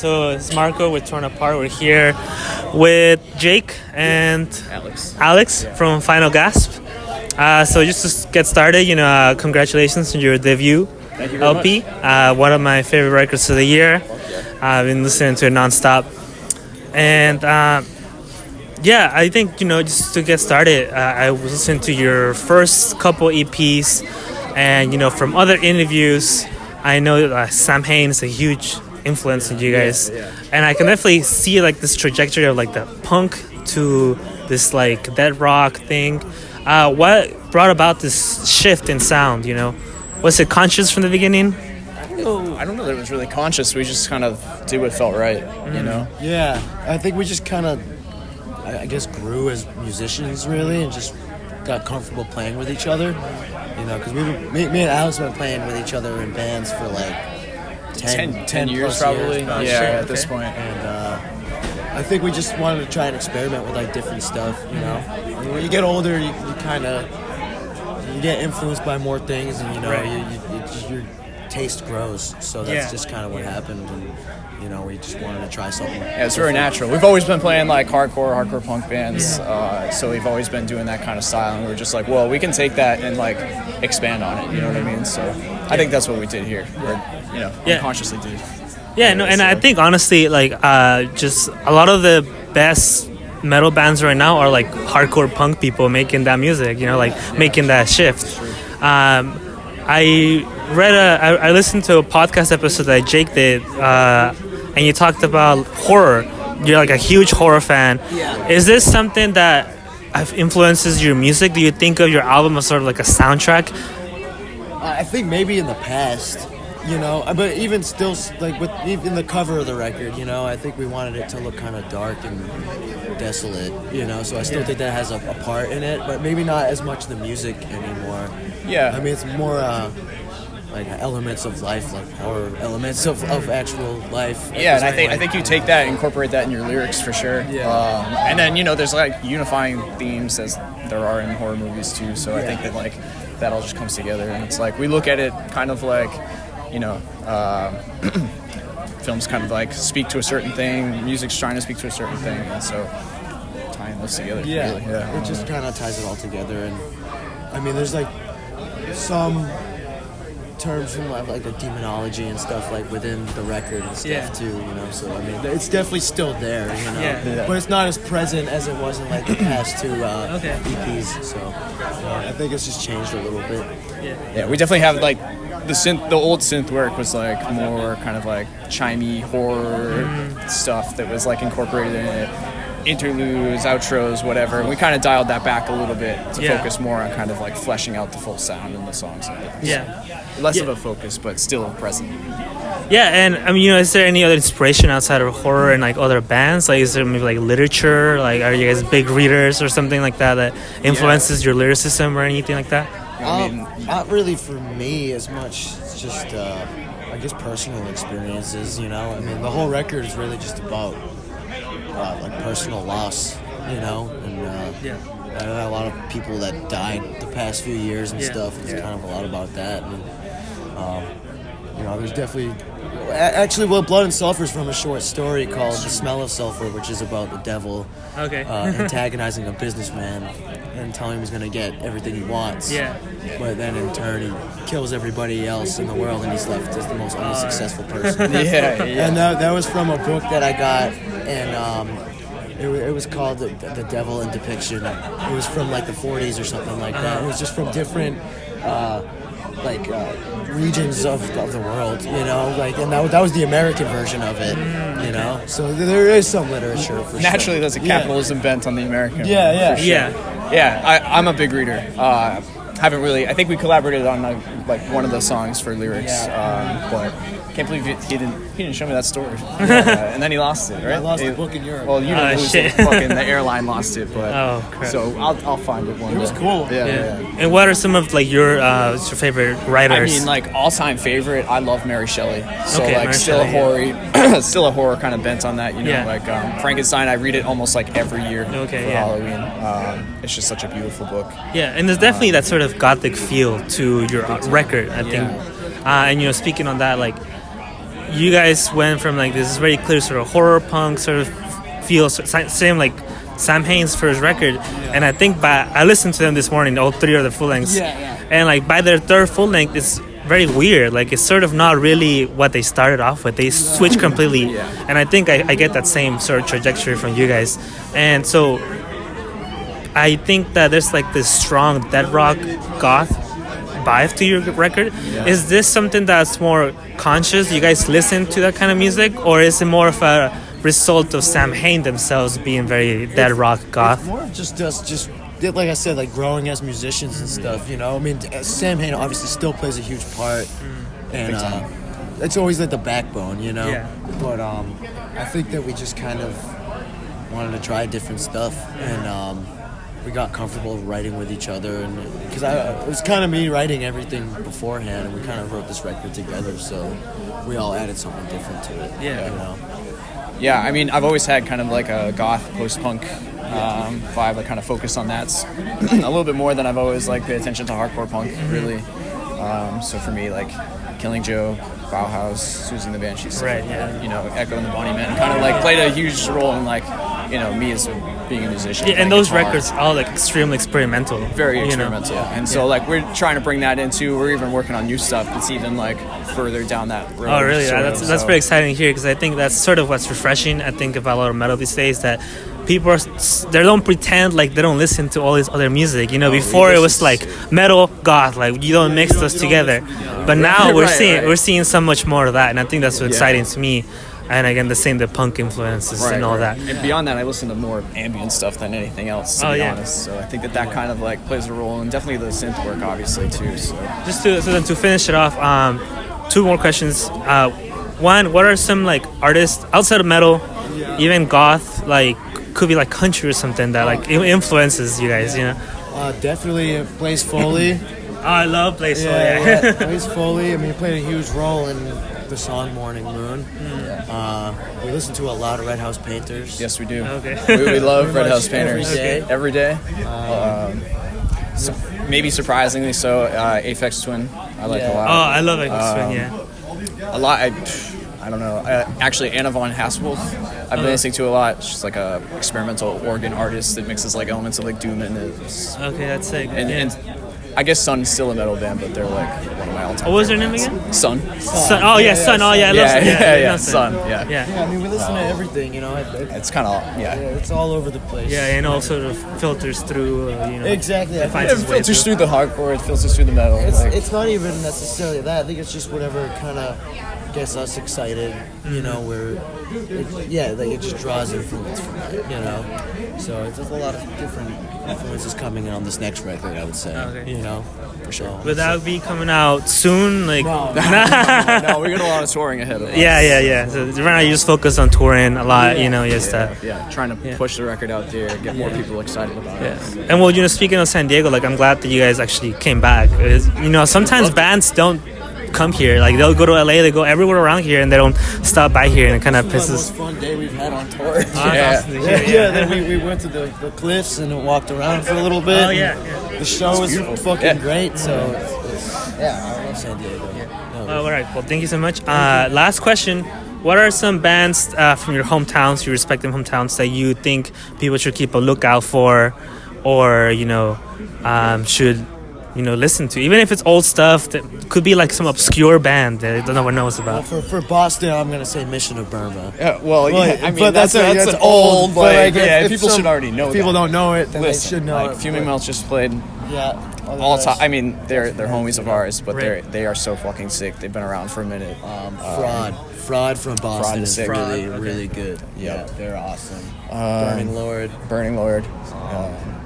So it's Marco with Torn Apart. We're here with Jake and Alex from Final Gasp. So just to get started, congratulations on your debut LP. One of my favorite records of the year. I've been listening to it nonstop. And I think, just to get started, I was listening to your first couple EPs. And, from other interviews, I know Sam Hain is a huge influence in you guys. And I can definitely see this trajectory of the punk to this dead rock thing. What brought about this shift in sound? Was it conscious from the beginning? I don't know that it was really conscious. We just kind of did what felt right, Yeah, I think we just kind of, I guess, grew as musicians really, and just got comfortable playing with each other. Because me and Alex have been playing with each other in bands for 10 years probably. At this point. And I think we just wanted to try and experiment with different stuff. When you get older, you get influenced by more things, and your taste grows. So that's just kind of what happened, and we just wanted to try something. Yeah, it's very natural. We've always been playing hardcore punk bands, so we've always been doing that kind of style, and we were just well, we can take that and expand on it. You know what I mean? So I think that's what we did here. We consciously did. Yeah, no, and I think honestly, just a lot of the best metal bands right now are hardcore punk people making that music. Making that shift. I listened to a podcast episode that Jake did, and you talked about horror. You're a huge horror fan. Yeah. Is this something that influences your music? Do you think of your album as sort of a soundtrack? I think maybe in the past, but even still, with even the cover of the record, I think we wanted it to look kind of dark and desolate, so I still think that has a part in it, but maybe not as much the music anymore. Yeah. I mean, it's more elements of life, horror elements of actual life. Yeah, and I think you take that and incorporate that in your lyrics for sure. Yeah. And then there's unifying themes as there are in horror movies too. So I think that that all just comes together, and it's we look at it kind of films kind of speak to a certain thing, music's trying to speak to a certain thing, and so tying those together. Yeah, really, it just kind of ties it all together, and I mean, there's some terms from the demonology and stuff within the record and stuff too, so I mean, it's definitely still there, but it's not as present as it was in the past two EPs, so I think it's just changed a little bit. Yeah, we definitely have the old synth work was more kind of chimey horror stuff that was incorporated in it, interludes, outros, whatever, and we kind of dialed that back a little bit to focus more on kind of fleshing out the full sound in the songs. Less of a focus, but still present. Yeah, and I mean, is there any other inspiration outside of horror and other bands? Is there maybe literature? Are you guys big readers or something like that influences your lyricism or anything like that? Not really for me as much. It's just I guess personal experiences. I mean, the whole record is really just about personal loss. And I know a lot of people that died the past few years and stuff. It's kind of a lot about that. And, there's definitely... Actually, Blood and Sulphur is from a short story called The Smell of Sulphur, which is about the devil antagonizing a businessman and telling him he's going to get everything he wants. Yeah. But then in turn, he kills everybody else in the world, and he's left as the most unsuccessful person. And that was from a book that I got, and it was called The Devil in Depiction. It was from the 40s or something like that. It was just from different regions of the world, and that was the American version of it, So there is some literature for naturally sure. There's a capitalism bent on the American. I'm a big reader. Haven't really. I think we collaborated on one of the songs for lyrics, but can't believe he didn't show me that story. And then he lost it, right? I lost the book in Europe. Well, you didn't lose it. Fucking the airline lost it, but crap. So I'll find it one day. It was cool. Yeah. And what are some of your favorite writers? I mean, all-time favorite. I love Mary Shelley. So Mary still Shelley, a horror, still a horror kind of bent on that. Frankenstein. I read it almost every year for Halloween. It's just such a beautiful book. Yeah, and there's definitely that sort of gothic feel to your record, I think. And speaking on that, you guys went from like this very clear sort of horror punk sort of feel, same like Sam Hain's first record, and I think I listened to them this morning, all 3 of the full lengths, and like by their 3rd full length, it's very weird. Like it's sort of not really what they started off with. They switch completely, and I think I get that same sort of trajectory from you guys, and so I think that there's like this strong dead rock goth vibe to your record. Is this something that's more conscious? You guys listen to that kind of music, or is it more of a result of Sam Hain themselves being very dead rock goth? It's more of just us, just like I said, like growing as musicians and stuff. You know, I mean, Sam Hain obviously still plays a huge part, and it's always like the backbone, you know. Yeah. But I think that we just kind of wanted to try different stuff, and we got comfortable writing with each other, and because it was kind of me writing everything beforehand, and we kind of wrote this record together, so we all added something different to it. Yeah. You know? Yeah, I mean, I've always had kind of like a goth post-punk vibe. I kind of focus on that a little bit more than I've always like paid attention to hardcore punk, really. So for me, like Killing Joe, Bauhaus, Susie and the Banshees, right? Yeah. You know, Echo and the Bunny Men kind of like played a huge role in like, you know, me as being a musician. Yeah, and those records are all like extremely experimental. Very experimental. You know? And so like we're trying to bring that into. We're even working on new stuff that's even like further down that road. Oh, really? That's very exciting to hear, because I think that's sort of what's refreshing. I think about a lot of metal these days, that people they don't pretend like they don't listen to all this other music. You know, before it was like metal, goth, like you don't mix those together. But now we're seeing so much more of that, and I think that's what's exciting to me. And again, the punk influences and all that. And beyond that, I listen to more ambient stuff than anything else, to be honest. So I think that kind of like plays a role, and definitely the synth work, obviously, too. So just to finish it off, 2 more questions. One, what are some like artists outside of metal, even goth, like could be like country or something that like influences you guys? You know, definitely Blaze Foley. Oh, I love Blaze Foley. Yeah. Blaze Foley. I mean, he played a huge role in the song Morning Moon. We listen to a lot of Red House Painters. Yes, we do. Okay. We love Red House Painters every day. Maybe surprisingly so, Aphex Twin I like a lot. Oh, I love Aphex Twin, yeah. A lot. I don't know. Actually, Anna von Hasselwolf, I've been listening to a lot. She's like a experimental organ artist that mixes like elements of like doom and okay, that's sick. And I guess Sun's still a metal band, but they're like one of my all-time. What was their name again? Sun. Sun. Oh yeah, Sun. Oh yeah, I love Sun. Yeah, Sun. Yeah. Yeah, I mean, we listen to everything, you know. It's kind of it's all over the place. Yeah, and all sort of filters through, you know. Exactly. It filters through the hardcore. It filters through the metal. It's not even necessarily that. I think it's just whatever kind of gets us excited, you know, where it just draws influence from it, you know. So it's just a lot of different influences coming in on this next record, I would say. Okay. You know, for sure. Will that be coming out soon? Like no, we got a lot of touring ahead of us. Yeah. So right now you just focus on touring a lot, you know, trying to push the record out there, get more people excited about it. And well, you know, speaking of San Diego, like I'm glad that you guys actually came back. You know, sometimes bands don't come here, like they'll go to LA, they go everywhere around here, and they don't stop by here, and it kind of pisses. The most fun day we've had on tour. Then we went to the cliffs and walked around for a little bit. Oh yeah. The show was fucking great. So I love San Diego. All right. Well, thank you so much. Last question. What are some bands from your hometowns, your respective hometowns, that you think people should keep a lookout for, or you know, should listen to, even if it's old stuff that could be like some obscure band that no one knows about? Well, for Boston, I'm gonna say Mission of Burma. Yeah, I mean that's an old, like, people should already know. If people don't know it, then they should know. Like Fuming Mouth just played. All time. I mean, they're homies of ours, but they are so fucking sick. They've been around for a minute. Fraud from Boston is really, okay. really good. Yeah, they're awesome. Burning Lord.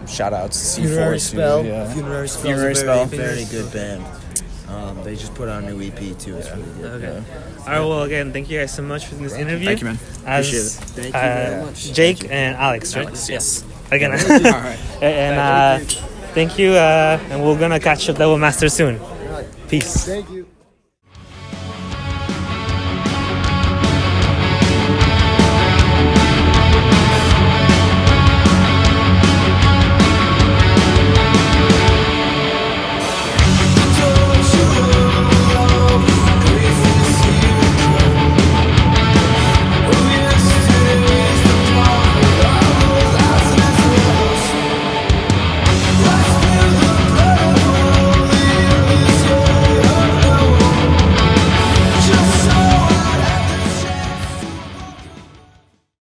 Shout outs to C4. Funerary Spell. Funerary Spell. Very good band. They just put out a new EP too. It's really good. Okay. All right. Well, again, thank you guys so much for this interview. Thank you, man. Appreciate it. Thank you very much. Jake and Alex, right? Yes. Again. All right. And thank you. And we're gonna catch up Double Master soon. Peace. Thank you.